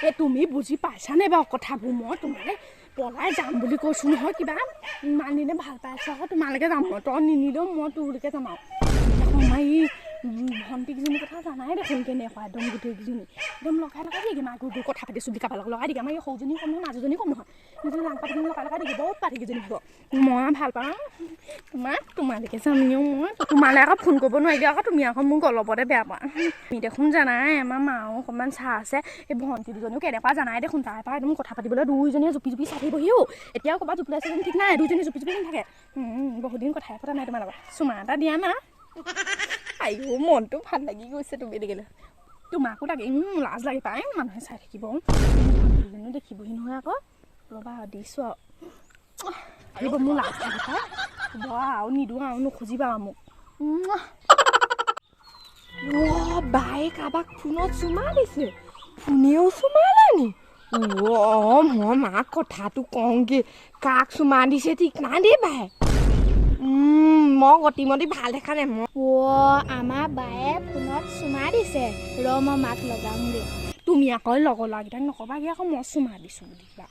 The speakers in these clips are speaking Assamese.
এই তুমি বুজি পাইছানে বাৰু কথাবোৰ মই তোমালে পলাই যাম বুলি কৈছোঁ নহয় কিবা ইমান দিনে ভাল পাইছোঁ আকৌ তোমালোকে যাম মই তই নিনিলেও মই তোৰলৈকে যাম আৰু আমাৰ এই ভণ্টিকেইজনীৰ কথা জানাই দেখোন কেনেকুৱা একদম গোটেইকেইজনী একদম লগাই দিয়ে মাক গৈ কথা পাতি চুলি কাপা লগাই দিয়ে আমাৰ এই সৰুজনী কম নহয় মাজুজনী কম নহয় সেইজনী লাং পাতিজনী লগাই দিয়ে বহুত পাতিকেইজনী দিব মই ভাল পাওঁ তোমালোকে যামিও মই তোমালৈ আকৌ ফোন কৰিব নোৱাৰিলে আকৌ তুমি আকৌ মোক অলপতে বেয়া পোৱা তুমি দেখোন জানাই আমাৰ মাও অকণমান চাহ আছে এই ভণ্টি দুজনীও কেনেকুৱা জানাই দেখোন তাৰ পৰা একদম কথা পাতিবলৈ দুইজনীয়ে জুপি জুপি চাই বহিও এতিয়াও ক'ৰবাত জুপি আছে যেন ঠিক নাই দুইজনী জুপি জুপি থাকে বহুত দিন কথাই পতা নাই তোমাৰ লগত চুমা এটা দিয়া না আইও মনটো ভাল লাগি গৈছে তুমি দেখিলে তোমাকো লাগে লাজ লাগি পায় মানুহে চাই থাকিব ভণ্টিজনীও দেখিবহি নহয় আকৌ ৰ'বা দিছোঁ আৰু মোৰ লাজ লাগি পায় বোৱা আৰু নিদিওঁ আৰু নুখুজিবা মোক বায়ে কাৰোবাক ফোনত চুমা দিছে ফোনেও চুমালানি মই মাক কথাটো কওঁগে কাক চুমা দিছে ঠিক নাই দেই বাই মই গতিমতি ভাল দেখা নাই মই আমাৰ বায়ে ফোনত চুমা দিছে মই মাক লগাওঁগে তুমি আকৌ লগৰ ল'ৰাকেইটাক নকবাগে আকৌ মই চুমা দিছোঁ বুলি কিবা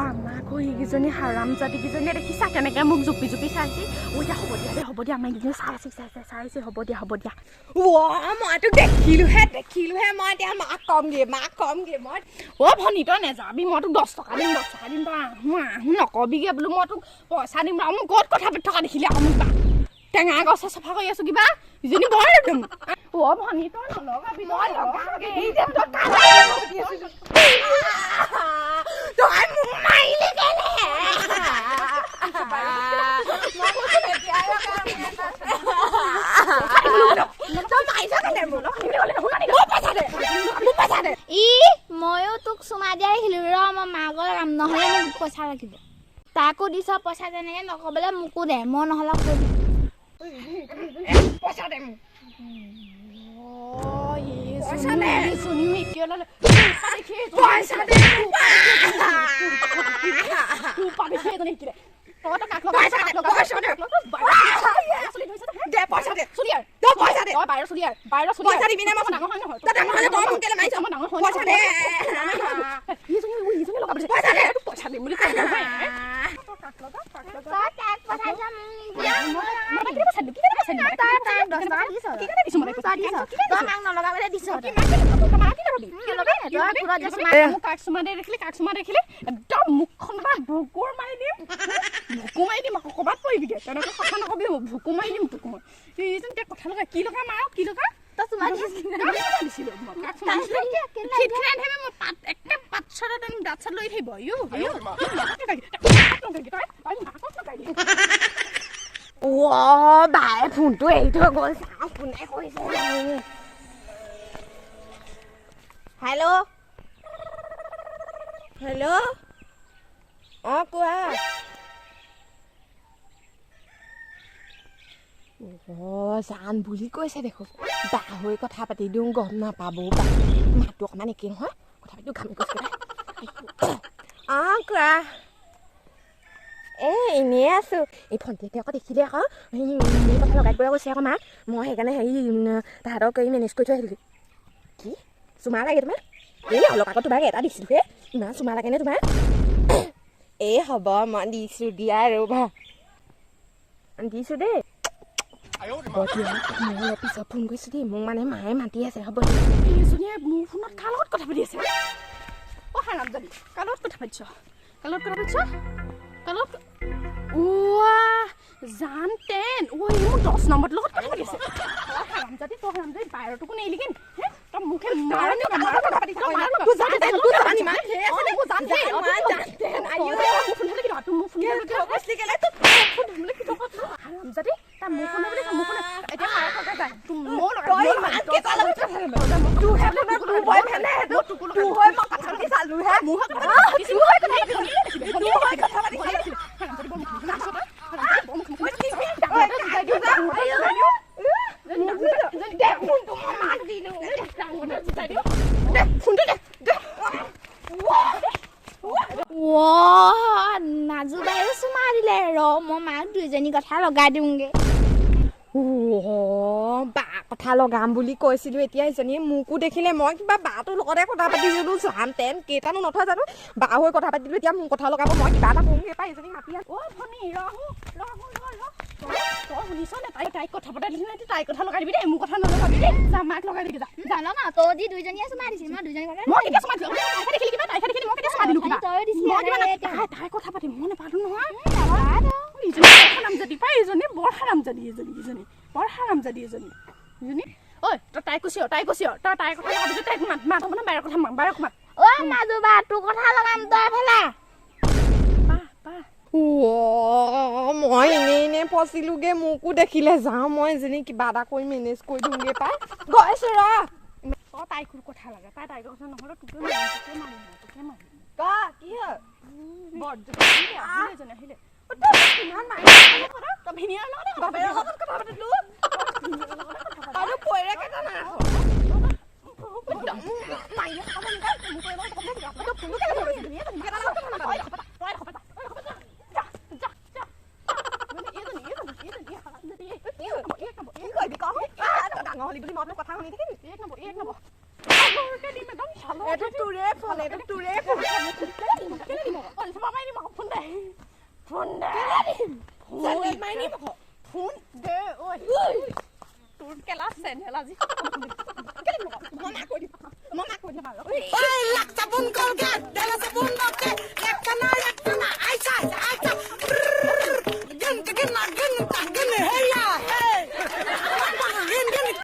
আমাক এইকেইজনী হাৰাম জাতিকেইজনীয়ে দেখিছা কেনেকৈ মোক জুপি জুপি চাইছে এতিয়া হ'ব দিয়া আমাৰ এইকেইজনী চাইছে হ'ব দিয়া মই তোক দেখিলোহে মই এতিয়া মাক কমগে মই ভনী তই নেযাবি মই তোক 10 টকা দিম তই আহোঁ নকবিগে বোলো মই তোক পইচা দিম আৰু মোক ক'ত কথা পাতি থকা দেখিলি আকৌ মোক টেঙা গছে চাফা কৰি আছোঁ কিবা ইজনী বৰ একদম ভনী তই নলগাবি মই লগাওঁগে ময়ো তোক চুমা দিয়া দেখিলো মই মাকৰ কাম নহ'লে মোক পইচা লাগিব তাকো দিছ পইচা তেনেকে নকবলৈ মোকো দে মই নহ'লে কৈ দিম পইচা দে কাকচুমা দেখিলে একদম মুখখন পৰা ভুকুৰ মাৰি দিম আকৌ ক'ৰবাত পৰিবিগে তেনেকৈ কথা নকবি ভুকু মাৰি দিম তোক মই এইজন এতিয়া কথা লগা কি লগা মাৰ কি লগা বায়ে ফোনটো এৰি থৈ গ'ল চাওঁ কোনে কৰিছে হেল্ল' কোৱা জান বুলি কৈছে দেখো বা হৈ কথা পাতি দিওঁ গম নাপাবও পাই মাতটো অকণমান একেই নহয় কথা পাতি ঘামি কৈছে কোৱা এনেই আছোঁ এই ভণ্টিহঁতে আকৌ দেখিলে আকৌ মোৰ কথা লগাই কৰি কৈছে আকৌ মাক মই সেইকাৰণে তাহাঁতক মেনেজ কৰি থৈ আহিলোঁ কি চুমা লাগে তোমাৰ অলপ আগত তোমাক এটা দিছিলোঁ ইমান চুমা লাগেনে তোমাৰ হ'ব মই দিছোঁ দিয়া ৰ'বা দিছোঁ দেই মই পিছত ফোন কৰিছোঁ দেই মোক মানে মায়ে মাতি আছে হ'ব এইজনীয়ে মোৰ ফোনত কাৰ লগত কথা পাতি আছে হাৰামজাদি কাৰ লগত কথা পাতিছ জান টেন মোৰ 10 নম্বৰৰ লগত কথা পাতি আছে হাৰামজাদি বাহিৰটোকো নেৰিলিগেন তই মুখে নাজু বায়ু চুমা দিলে মই মাক দুইজনী কথা লগাই দিওঁগে বা কথা লগাম বুলি কৈছিলোঁ এতিয়া ইজনীয়ে মোকো দেখিলে মই কিবা বাটোৰ লগতে কথা পাতিছিলোঁ চান তেন কেইটানো নথয় জানো বা হৈ কথা পাতিলোঁ এতিয়া মোৰ কথা লগাব মই কিবা এটা কৰোঁগৈ পাই ইজনী মাতি ভনী তই শুনিছ নে তাইক কথা পতাই দিলি নে তাইক কথা লগাই দিবি দেই মোৰ কথা নলগাবি দেই যা মাক লগাই দিবি যা জান না তই দি দুইজনীয়ে চুমা দিছিল মই দুইজনী মই কেতিয়া চুমা দিলোঁ তাইক দেখিলি কিবা তাইক দেখিলি মই কেতিয়া চুমা দিলোঁ কিবা তই দিছিলি তাই কথা পাতিম মই নেপালোঁ নহয় ইজনী বৰ হাৰামজাদি পাই ইজনী বৰ হাৰামজাদি ইজনী বৰ হাৰামজাদি ইজনী ঐ তই তাই কৈছিয় তই তাইৰ কথা লগাবি তাইক মাত হ'ব নে বায়েৰ কথা বায়েৰক মাত ঐ মাজুবা তোৰ কথা লগাম তই ফেলা মই এনেই ফচিলোগে মোকো দেখিলে যাওঁ মই এজনী কিবা এটা কৰি মেনেজ কৰি দিওঁগে পাই গৈছো ৰ তই তাইক কথা লাগে তাইৰ কথা নহ'লে তোকে মাৰিম কি হয় আহিলে Sabun Colgate, de la segunda que